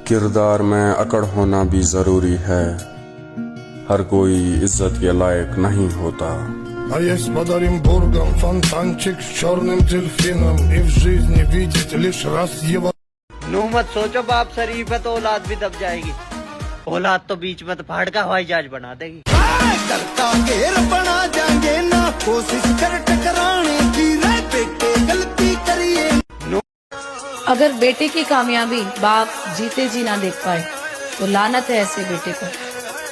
किरदार में अकड़ होना भी जरूरी है, हर कोई इज्जत के लायक नहीं होता। А есть под Оренбургом фонтанчик с черным дельфином, и в жизни видеть лишь раз его। नू मत सोचो बाप शरीफ है तो औलाद भी दब जाएगी, औलाद तो बीच में तो पहाड़ का हवाई जहाज बना देगी। करता घेर बना जाएंगे ना, कोशिश कर टकराने की, रे बेटे गलती करिए। अगर बेटे की कामयाबी बाप जीते जी ना देख पाए तो लानत है ऐसे बेटे को।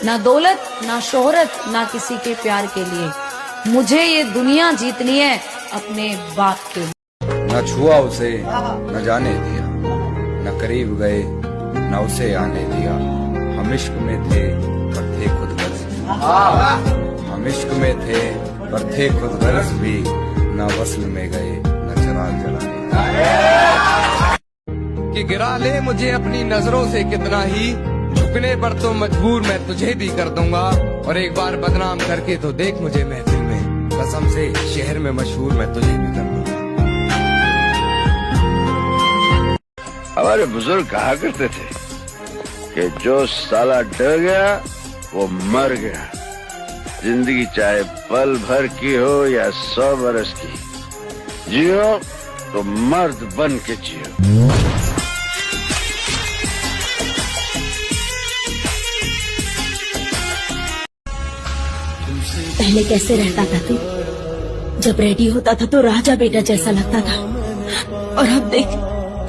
ना दौलत ना शोहरत ना किसी के प्यार के लिए, मुझे ये दुनिया जीतनी है अपने बाप के लिए। न छुआ उसे न जाने दिया, न करीब गए न उसे आने दिया। हम इश्क में थे पर थे खुद गर्ज, हम इश्क में थे पर थे खुद गर्ज भी, न वस्ल में गए न चिराग जलाने। कि गिरा ले मुझे अपनी नजरों से कितना ही, झुकने पर तो मजबूर मैं तुझे भी कर दूंगा। और एक बार बदनाम करके तो देख मुझे महफिल में, कसम से शहर में मशहूर मैं तुझे भी कर दूंगा। हमारे बुजुर्ग कहा करते थे कि जो साला डर गया वो मर गया। जिंदगी चाहे पल भर की हो या 100 बरस की, जियो तो मर्द बन के जियो। पहले कैसे रहता था तू? जब रेडी होता था तो राजा बेटा जैसा लगता था, और अब देख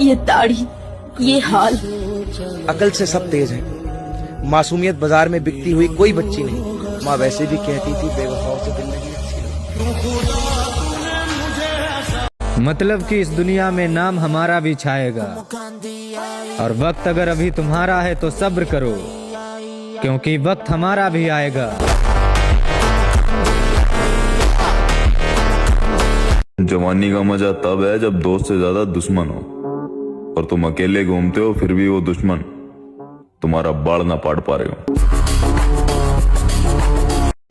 ये दाढ़ी, ये हाल। अकल से सब तेज है, मासूमियत बाजार में बिकती हुई कोई बच्ची नहीं। माँ वैसे भी कहती थी बेवफाओं से जिंदगी अच्छी। मतलब कि इस दुनिया में नाम हमारा भी छाएगा, और वक्त अगर अभी तुम्हारा है तो सब्र करो, क्योंकि वक्त हमारा भी आएगा। जवानी का मजा तब है जब दोस्त से ज्यादा दुश्मन हो, और तुम अकेले घूमते हो फिर भी वो दुश्मन तुम्हारा बाड़ ना पाड़ पा रहे हो।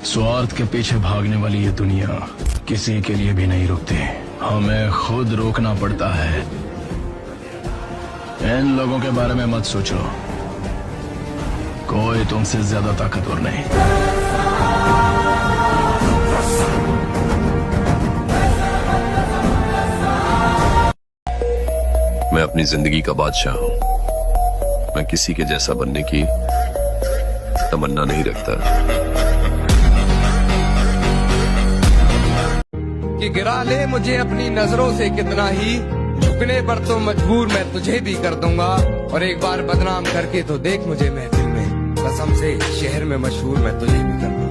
स्वार्थ के पीछे भागने वाली ये दुनिया किसी के लिए भी नहीं रुकती, हमें खुद रोकना पड़ता है। इन लोगों के बारे में मत सोचो, कोई तुमसे ज्यादा ताकतवर नहीं। मैं अपनी जिंदगी का बादशाह हूं, मैं किसी के जैसा बनने की तमन्ना नहीं रखता। कि गिरा ले मुझे अपनी नजरों से कितना ही, झुकने पर तो मजबूर मैं तुझे भी कर दूंगा। और एक बार बदनाम करके तो देख मुझे महफिल में, कसम से शहर में मशहूर मैं तुझे भी कर दूंगा।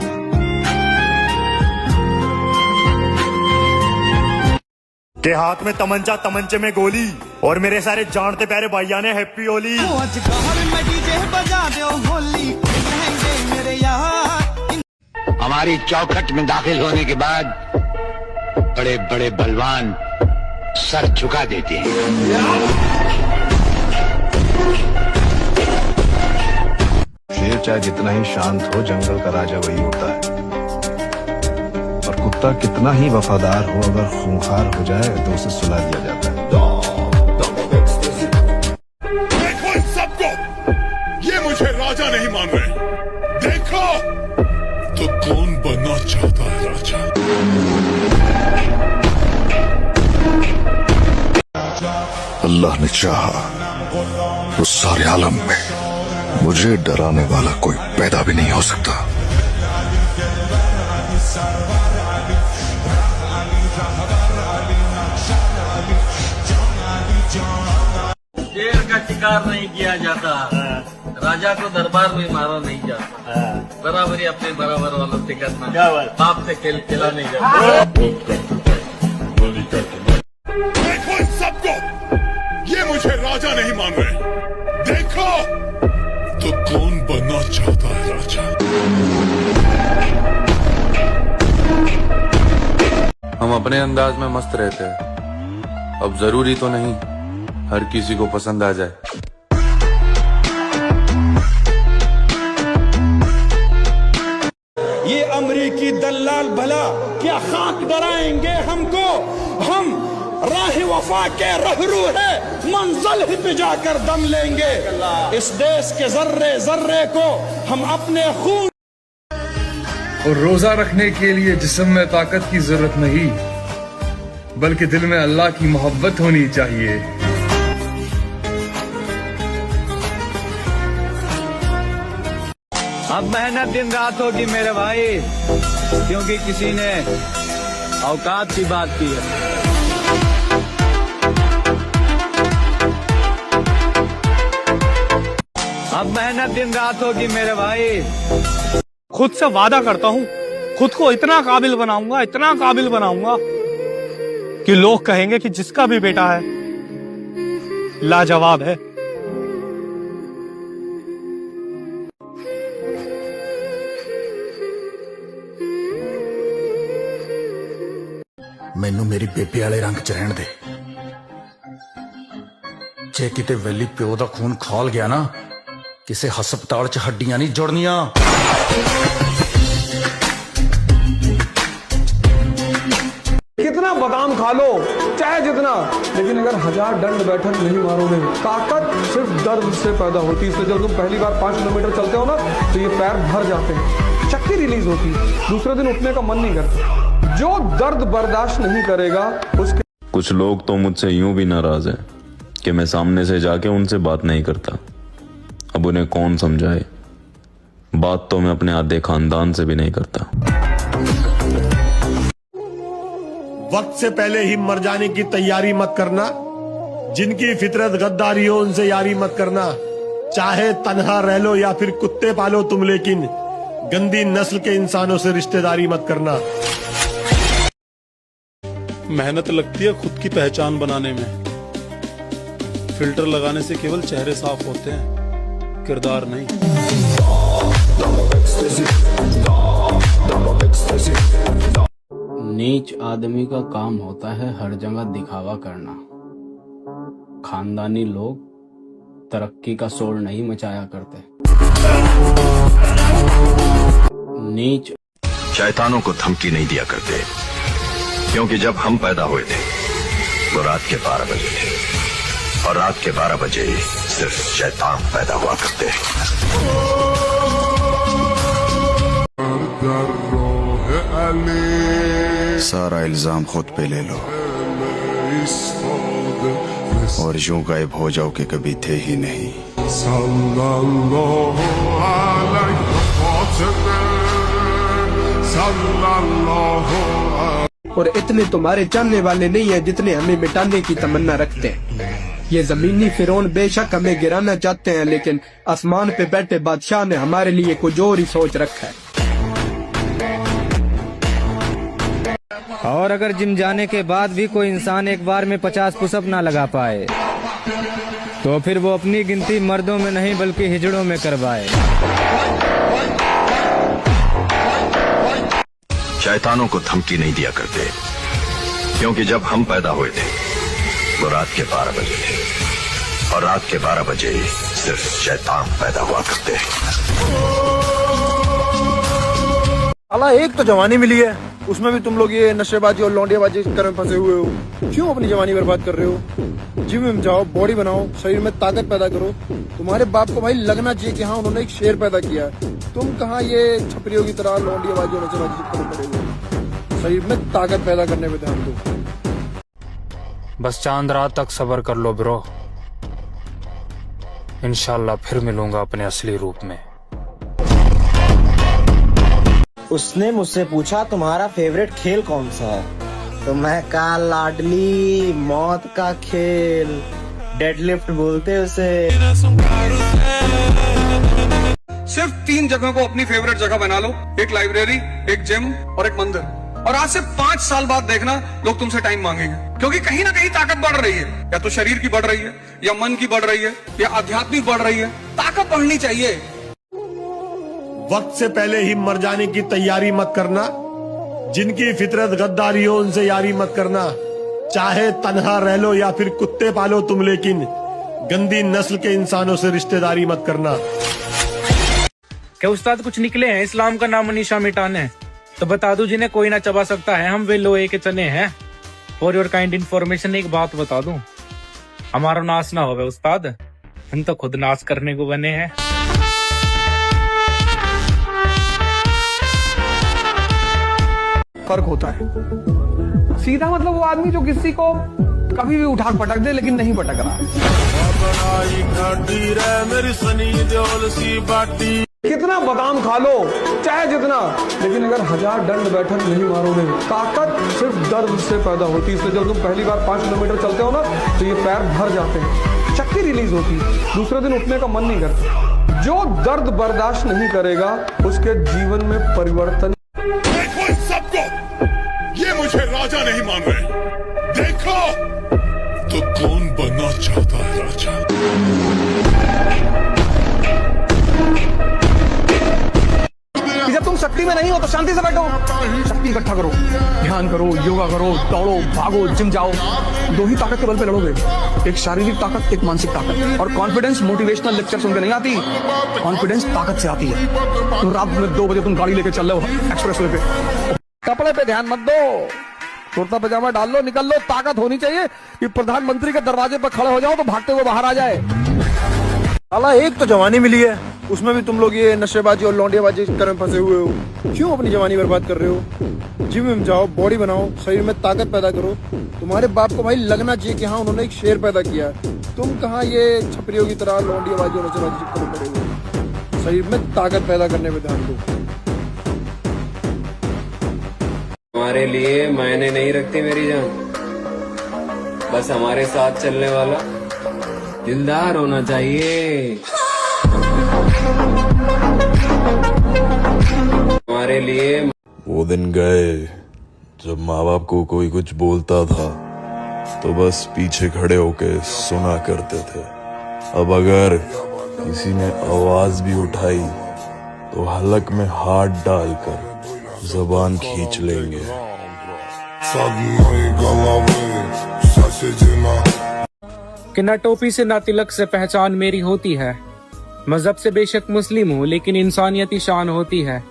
के हाथ में तमंचा तमंचे में गोली, और मेरे सारे जानते प्यारे भाइया ने हैप्पी होली। हमारी चौखट में दाखिल होने के बाद बड़े बड़े बलवान सर झुका देते हैं। शेर चाहे जितना ही शांत हो, जंगल का राजा वही होता है। और कुत्ता कितना ही वफादार हो, अगर खूंखार हो जाए तो उसे सुला दिया जाता है। देखो इन सबको, ये मुझे राजा नहीं मान रहे। देखो तो कौन बनना चाहता है राजा? अल्लाह ने चाहा तो सारे आलम में मुझे डराने वाला कोई पैदा भी नहीं हो सकता। शेर का शिकार नहीं किया जाता, राजा को दरबार में मारा नहीं जाता, बराबरी अपने बराबर वालों से करना, बाप से खेल खेला नहीं जाता। देखो इन सबको, ये मुझे राजा नहीं मान रहे। देखो तो कौन बनना चाहता है राजा? हम अपने अंदाज में मस्त रहते हैं, अब जरूरी तो नहीं हर किसी को पसंद आ जाए। ये अमरीकी दलाल भला क्या खाक डराएंगे हमको? हम राह वफा के रहरू है, मंजिल ही पे जाकर दम लेंगे। इस देश के जर्रे जर्रे को हम अपने खून। और रोजा रखने के लिए जिस्म में ताकत की जरूरत नहीं, बल्कि दिल में अल्लाह की मोहब्बत होनी चाहिए। अब मेहनत दिन रात होगी मेरे भाई, क्योंकि किसी ने औकात की बात की है। अब मेहनत दिन रात होगी मेरे भाई। खुद से वादा करता हूँ, खुद को इतना काबिल बनाऊंगा, इतना काबिल बनाऊंगा कि लोग कहेंगे कि जिसका भी बेटा है लाजवाब है। ਮੈਨੂੰ ਮੇਰੀ ਬੇਬੇ ਵਾਲੇ ਰੰਗ ਚ ਰਹਿਣ ਦੇ। ਜੇ ਕਿਤੇ ਵੈਲੀ ਪਿਓ ਦਾ ਖੂਨ ਖੋਲ ਗਿਆ ਨਾ, ਕਿਸੇ ਹਸਪਤਾਲ ਚ ਹੱਡੀਆਂ ਨਹੀਂ ਜੁੜਨੀਆਂ। कितना बादाम खा लो, चाहे जितना, लेकिन अगर 1000 दंड बैठक नहीं मारोगे। ताकत सिर्फ दर्द से पैदा होती है। इसलिए जब तुम पहली बार 5 किलोमीटर चलते हो ना, तो ये पैर भर जाते हैं, शक्ति रिलीज होती है, दूसरे दिन उठने का मन नहीं करता। जो दर्द बर्दाश्त नहीं करेगा उसके। कुछ लोग तो मुझसे यूं भी नाराज हैं कि मैं सामने से जाके उनसे बात नहीं करता। अब उन्हें कौन समझाए, बात तो मैं अपने आधे खानदान से भी नहीं करता। वक्त से पहले ही मर जाने की तैयारी मत करना। जिनकी फितरत गद्दारी हो उनसे यारी मत करना। चाहे तन्हा रह लो या फिर कुत्ते पालो तुम, लेकिन गंदी नस्ल के इंसानों से रिश्तेदारी मत करना। मेहनत लगती है खुद की पहचान बनाने में। फिल्टर लगाने से केवल चेहरे साफ होते हैं, किरदार नहीं। नीच आदमी का काम होता है हर जगह दिखावा करना। खानदानी लोग तरक्की का शोर नहीं मचाया करते। नीच शैतानों को धमकी नहीं दिया करते, क्योंकि जब हम पैदा हुए थे वो रात के 12 बजे थे, और रात के 12 बजे ही सिर्फ शैतान पैदा हुआ करते हैं। सारा इल्जाम खुद पे ले लो और यूं गायब हो जाओ कि कभी थे ही नहीं। और इतने तुम्हारे जानने वाले नहीं है जितने हमें मिटाने की तमन्ना रखते हैं। ये जमीनी फिरौन बेशक हमें गिराना चाहते हैं, लेकिन आसमान पे बैठे बादशाह ने हमारे लिए कुछ और ही सोच रखा है। और अगर जिम जाने के बाद भी कोई इंसान एक बार में 50 पुशअप ना लगा पाए, तो फिर वो अपनी गिनती मर्दों में नहीं बल्कि हिजड़ों में करवाए। शैतानों को धमकी नहीं दिया करते, क्योंकि जब हम पैदा हुए थे वो रात के 12 बजे थे, और रात के 12 बजे ही सिर्फ शैतान पैदा हुआ करते हैं। अल्लाह एक तो जवानी मिली है, उसमें भी तुम लोग ये नशेबाजी और लौंडियाबाजी के चक्कर में फंसे हुए हो। क्यों अपनी जवानी बर्बाद कर रहे हो? जिम में जाओ, बॉडी बनाओ, शरीर में ताकत पैदा करो। तुम्हारे बाप को भाई लगना चाहिए कि हाँ उन्होंने एक शेर पैदा किया है। तुम कहाँ ये छपरियों की तरह लौंडियाबाजी और नशेबाजी के चक्कर में पड़े हो। शरीर में ताकत पैदा करने में ध्यान दो। बस चांद रात तक सब्र कर लो ब्रो, इंशाल्लाह फिर मिलूंगा अपने असली रूप में। उसने मुझसे पूछा तुम्हारा फेवरेट खेल कौन सा है, तो मैं कहा लाडली मौत का खेल, डेडलिफ्ट बोलते उसे। सिर्फ 3 जगह को अपनी फेवरेट जगह बना लो, एक लाइब्रेरी, एक जिम और एक मंदिर। और आज से 5 साल बाद देखना लोग तुमसे टाइम मांगेंगे, क्योंकि कहीं ना कहीं ताकत बढ़ रही है। या तो शरीर की बढ़ रही है, या मन की बढ़ रही है, या आध्यात्मिक बढ़ रही है। ताकत बढ़नी चाहिए। वक्त से पहले ही मर जाने की तैयारी मत करना। जिनकी फितरत गद्दारी हो उनसे यारी मत करना। चाहे तन्हा रह लो या फिर कुत्ते पालो तुम, लेकिन गंदी नस्ल के इंसानों से रिश्तेदारी मत करना। क्या उस्ताद कुछ निकले हैं इस्लाम का नाम निशा मिटाने? तो बता दूं जिन्हें कोई ना चबा सकता है, हम वे लोहे के चने हैं। फॉर योर काइंड इन्फॉर्मेशन एक बात बता दूं, हमारा नाश ना होवे उस्ताद, हम तो खुद नाश करने को बने हैं। फर्क होता है। सीधा मतलब वो आदमी जो किसी को कभी भी उठा पटक दे लेकिन नहीं पटक रहा है। कितना बादाम खा लो चाहे जितना, लेकिन अगर 1000 दंड बैठक नहीं मारोगे, ताकत सिर्फ दर्द से पैदा होती है। इसलिए जब तुम पहली बार 5 किलोमीटर चलते हो ना तो ये पैर भर जाते हैं, शक्ति रिलीज होती है, दूसरे दिन उठने का मन नहीं करता। जो दर्द बर्दाश्त नहीं करेगा उसके जीवन में परिवर्तन। देखो इन सबको, ये मुझे राजा नहीं मान रहे। देखो तो कौन बनना चाहता है राजा। जब तुम शक्ति में नहीं हो तो शांति से बैठो, शक्ति इकट्ठा करो, ध्यान करो, योगा करो, दौड़ो, भागो, जिम जाओ। 2 ही ताकत के बल पे लड़ोगे, एक शारीरिक ताकत, एक मानसिक ताकत। और कॉन्फिडेंस मोटिवेशनल लेक्चर सुनकर नहीं आती, कॉन्फिडेंस ताकत से आती है। तो रात में 2 बजे तुम गाड़ी लेके चल रहे हो एक्सप्रेस वे पे, कपड़े पे ध्यान मत दो, कुर्ता पजामा डाल लो, निकल लो। ताकत होनी चाहिए कि प्रधानमंत्री के दरवाजे पर खड़े हो जाओ तो भागते हुए बाहर आ जाए। साला एक तो जवानी मिली है, उसमें भी तुम लोग ये नशेबाजी और लौंडियाबाजी के चक्कर में फंसे हुए हो। क्यों अपनी जवानी बर्बाद कर रहे हो? जिम में जाओ, बॉडी बनाओ, शरीर में ताकत पैदा करो। तुम्हारे बाप को भाई लगना चाहिए कि हाँ उन्होंने एक शेर पैदा किया है। तुम कहाँ ये छपरियों की तरह लौंडियाबाजी और नशेबाजी के चक्कर में पड़े हुए। शरीर में ताकत पैदा करने में ध्यान दो। हमारे लिए मायने नहीं रखती मेरी जान, बस हमारे साथ चलने वाला दिलदार होना चाहिए। हमारे लिए वो दिन गए जब माँ बाप को कोई कुछ बोलता था तो बस पीछे खड़े होके सुना करते थे। अब अगर किसी ने आवाज भी उठाई तो हलक में हाथ डालकर जबान खींच लेंगे। कि ना टोपी से ना तिलक से पहचान मेरी होती है, मजहब से बेशक मुस्लिम हूँ लेकिन इंसानियती शान होती है।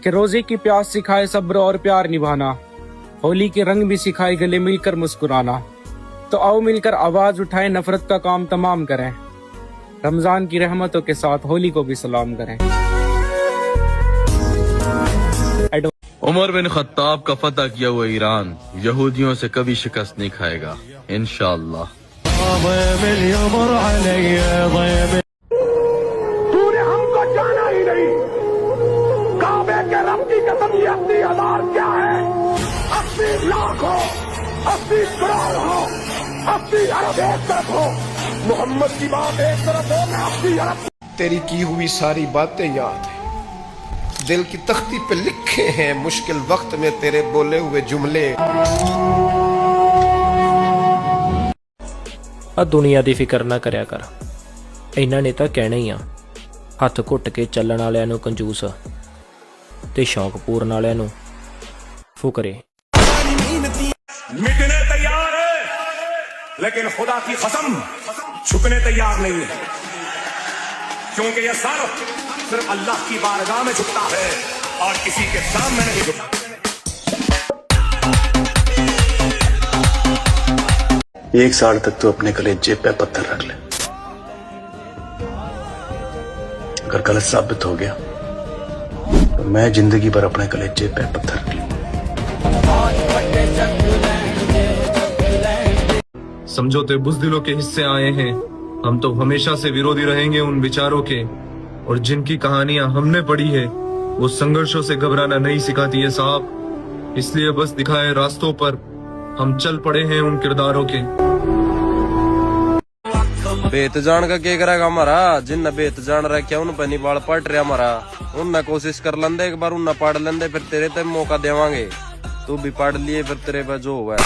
कि रोजे की प्यास सिखाए सब्र और प्यार निभाना, होली के रंग भी सिखाए गले मिलकर मुस्कुराना। तो आओ मिलकर आवाज उठाए, नफरत का काम तमाम करें, रमजान की रहमतों के साथ होली को भी सलाम करें। उमर बिन खत्ताब का फतह किया हुआ ईरान यहूदियों से कभी शिकस्त नहीं खाएगा इंशाअल्लाह। तूने हमको जाना ही नहीं, काबे के रब की कसम ये 80,000 क्या है? 80 लाख हो, 80 करोड़ हो, 80 अरब एक तरफ हो, मोहम्मद की बात एक तरफ हो, मैं 80 अरब। तेरी की हुई सारी बातें याद है, दिल की तख्ती पे लिखे हैं मुश्किल वक्त में तेरे बोले हुए जुमले। आ दुनिया दी फिक्र ना करया कर, इन्हां ने तां कहना ही आ। हथ घुट के चलण वालियां नूं कंजूस ते शौक पूरन वालियां नूं फुकरे। मिटने तैयार है लेकिन खुदा की कसम झुकने तैयार नहीं है, क्योंकि ये सर सिर्फ अल्लाह की बारगाह में झुकता है और किसी के सामने नहीं झुकता। एक साल तक तो अपने कलेजे पे पत्थर रख ले, अगर गलत साबित हो गया तो मैं जिंदगी भर अपने कलेजे पे पत्थर रख लूंगा। समझौते बुज़दिलों के हिस्से आए हैं, हम तो हमेशा से विरोधी रहेंगे उन विचारों के, और जिनकी कहानियां हमने पढ़ी है वो संघर्षों से घबराना नहीं सिखाती है साहब। इसलिए बस दिखाए रास्तों पर हम चल पड़े हैं उन किरदारों के। बेत जान का क्या करेगा हमारा, जिन बेत जान रहा क्या उन पर नहीं बाल पट रहा हमारा, उन कोशिश कर लेंदे एक बार, उन पढ़ लेंदे फिर तेरे ते मौका देवांगे, तू भी पढ़ लिए फिर तेरे पे जो हुआ है।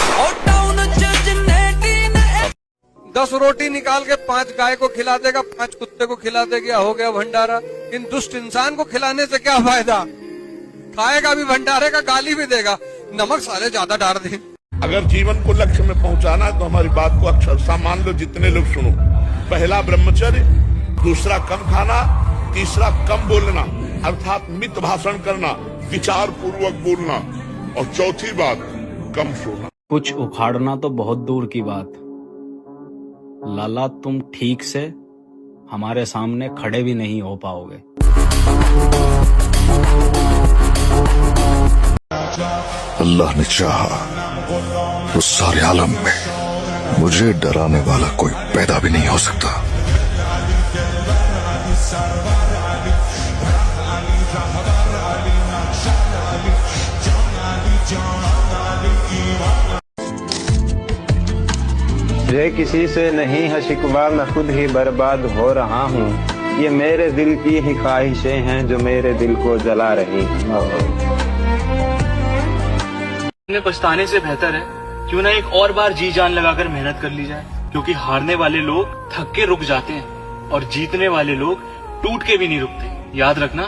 10 रोटी निकाल के 5 गाय को खिला देगा, 5 कुत्ते को खिला देगा, हो गया भंडारा। इन दुष्ट इंसान को खिलाने से क्या फायदा, खाएगा भी भंडारे का, गाली भी देगा, नमक साले ज्यादा डाल दे। अगर जीवन को लक्ष्य में पहुंचाना है तो हमारी बात को अक्षरशः मान लो, जितने लोग सुनो। पहला ब्रह्मचर्य, दूसरा कम खाना, तीसरा कम बोलना अर्थात मित भाषण करना, विचार पूर्वक बोलना, और चौथी बात कम सोना। कुछ उखाड़ना तो बहुत दूर की बात, लाला तुम ठीक से हमारे सामने खड़े भी नहीं हो पाओगे। अल्लाह ने चाहा तो सारे आलम में मुझे डराने वाला कोई पैदा भी नहीं हो सकता। मुझे किसी से नहीं है शिकवा, मैं खुद ही बर्बाद हो रहा हूँ। ये मेरे दिल की ही ख्वाहिशें हैं जो मेरे दिल को जला रही हैं। पछताने से बेहतर है क्यों ना एक और बार जी जान लगाकर मेहनत कर ली जाए, क्योंकि हारने वाले लोग थक के रुक जाते हैं और जीतने वाले लोग टूट के भी नहीं रुकते। याद रखना,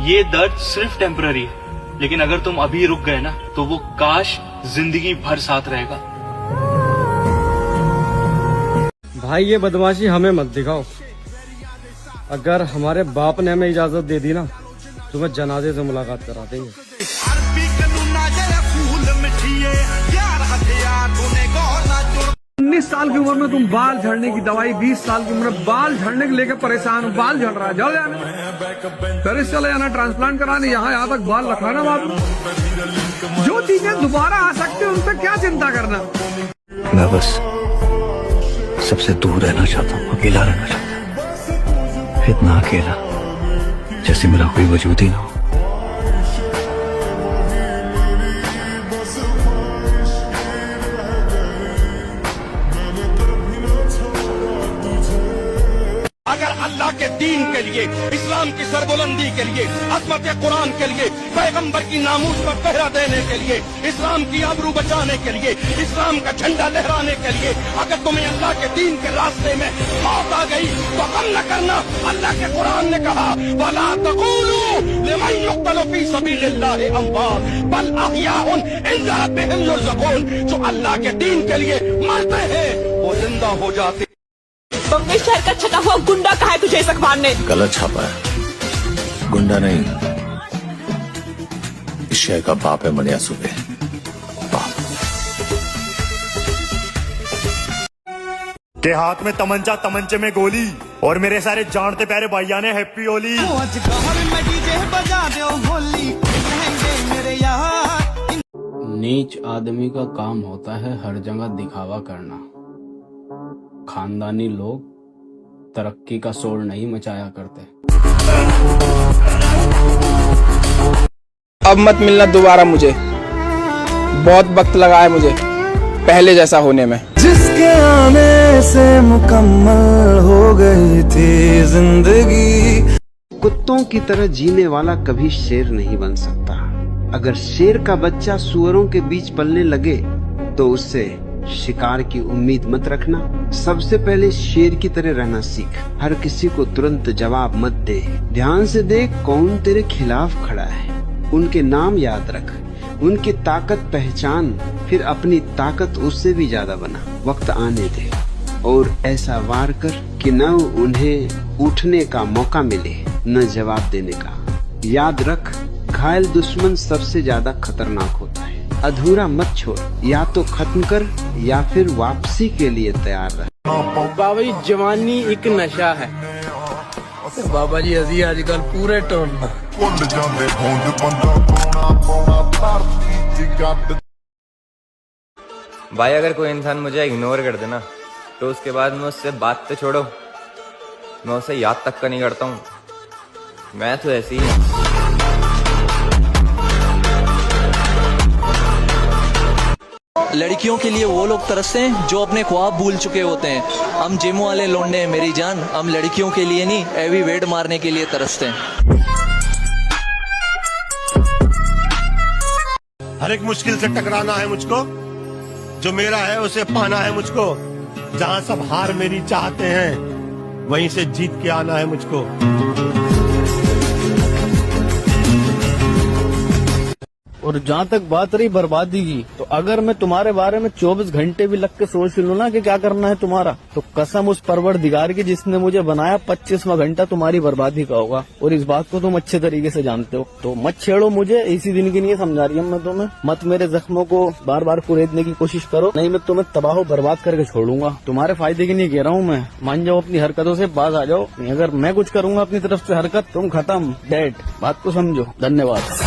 ये दर्द सिर्फ टेम्पररी है, लेकिन अगर तुम अभी रुक गए ना तो वो काश जिंदगी भर साथ रहेगा। भाई ये बदमाशी हमें मत दिखाओ। अगर हमारे बाप ने हमें इजाजत दे दी ना तो मैं जनाजे से मुलाकात करा देंगे। 19 साल की उम्र में तुम बाल झड़ने की दवाई, 20 साल की उम्र में बाल झड़ने के लेकर परेशान हो। बाल झड़ रहा है, झड़ जाना, पेरिस चले जाना, ट्रांसप्लांट कराने, यहाँ तक बाल रखाना। बाप जो चीजें दोबारा आ सकती है उन पर क्या चिंता करना। मैं बस सबसे दूर रहना चाहता हूँ, अकेला रहना चाहता हूँ, इतना अकेला जैसे मेरा कोई वजूद ही ना हो। अगर अल्लाह के दीन के लिए, इस्लाम की सरबुलंदी के लिए, अज़मत कुरान के लिए, पैगंबर की नामूस पर पहरा देने के लिए, इस्लाम की आबरू बचाने के लिए, इस्लाम का झंडा लहराने के लिए अगर तुम्हें अल्लाह के दीन के रास्ते में मौत आ गई तो गम न करना। अल्लाह के कुरान ने कहा, वला तक़ूलू लिमन युक़्तलु फ़ी सबीलिल्लाहि अमवात बल अहयाउन इंदा रब्बिहिम युरज़क़ून। जो अल्लाह के दीन के लिए मरते हैं वो जिंदा हो जाते। बम्बई शहर का छटा हुआ गुंडा कहा है तुझे इस अखबार ने? गलत छापा है, गुंडा नहीं, इस शहर का बाप है मनिया सुबे। के हाथ में तमंचा, तमंचे में गोली, और मेरे सारे जानते प्यारे भाइया ने हैप्पी होली। नीच आदमी का काम होता है हर जगह दिखावा करना। खानदानी लोग तरक्की का शोर नहीं मचाया करते। अब मत मिलना दोबारा मुझे, बहुत वक्त लगा है मुझे पहले जैसा होने में। जिसके आने से मुकम्मल हो गई थी जिंदगी। कुत्तों की तरह जीने वाला कभी शेर नहीं बन सकता। अगर शेर का बच्चा सुअरों के बीच पलने लगे तो उससे शिकार की उम्मीद मत रखना। सबसे पहले शेर की तरह रहना सीख। हर किसी को तुरंत जवाब मत दे। ध्यान से देख कौन तेरे खिलाफ खड़ा है, उनके नाम याद रख, उनकी ताकत पहचान, फिर अपनी ताकत उससे भी ज्यादा बना। वक्त आने दे और ऐसा वार कर कि न उन्हें उठने का मौका मिले न जवाब देने का। याद रख, घायल दुश्मन सबसे ज्यादा खतरनाक होता है। अधूरा मत छोड़, या तो खत्म कर या फिर वापसी के लिए तैयार रह। बाबा जी जवानी एक नशा है। बाबा जी अजी आजकल पूरे टोन भाई अगर कोई इंसान मुझे इग्नोर कर देना तो उसके बाद मैं उससे बात तो छोड़ो, मैं उसे याद तक का नहीं करता हूँ। मैं तो ऐसी ही हूँ। लड़कियों के लिए वो लोग तरसते हैं जो अपने ख्वाब भूल चुके होते हैं। हम जिम वाले लौंडे हैं मेरी जान, हम लड़कियों के लिए नहीं हैवी वेट मारने के लिए तरसते हैं। हर एक मुश्किल से टकराना है मुझको, जो मेरा है उसे पाना है मुझको। जहाँ सब हार मेरी चाहते हैं वहीं से जीत के आना है मुझको। और जहाँ तक बात रही बर्बादी की, तो अगर मैं तुम्हारे बारे में 24 घंटे भी लग के सोच लूँ ना कि क्या करना है तुम्हारा, तो कसम उस परवरदिगार की जिसने मुझे बनाया 25वां घंटा तुम्हारी बर्बादी का होगा। और इस बात को तुम अच्छे तरीके से जानते हो। तो मत छेड़ो मुझे, इसी दिन की नहीं समझा रही हूँ मैं तुम्हें। मत मेरे जख्मों को बार बार कुरेदने की कोशिश करो, नहीं मैं तुम्हें तबाह बर्बाद करके छोड़ूंगा। तुम्हारे फायदे की नहीं कह रहा हूँ मैं। मान जाओ अपनी हरकतों से, बाज आ जाओ। अगर मैं कुछ करूंगा अपनी तरफ से हरकत, तुम खत्म, डेड। बात को समझो। धन्यवाद।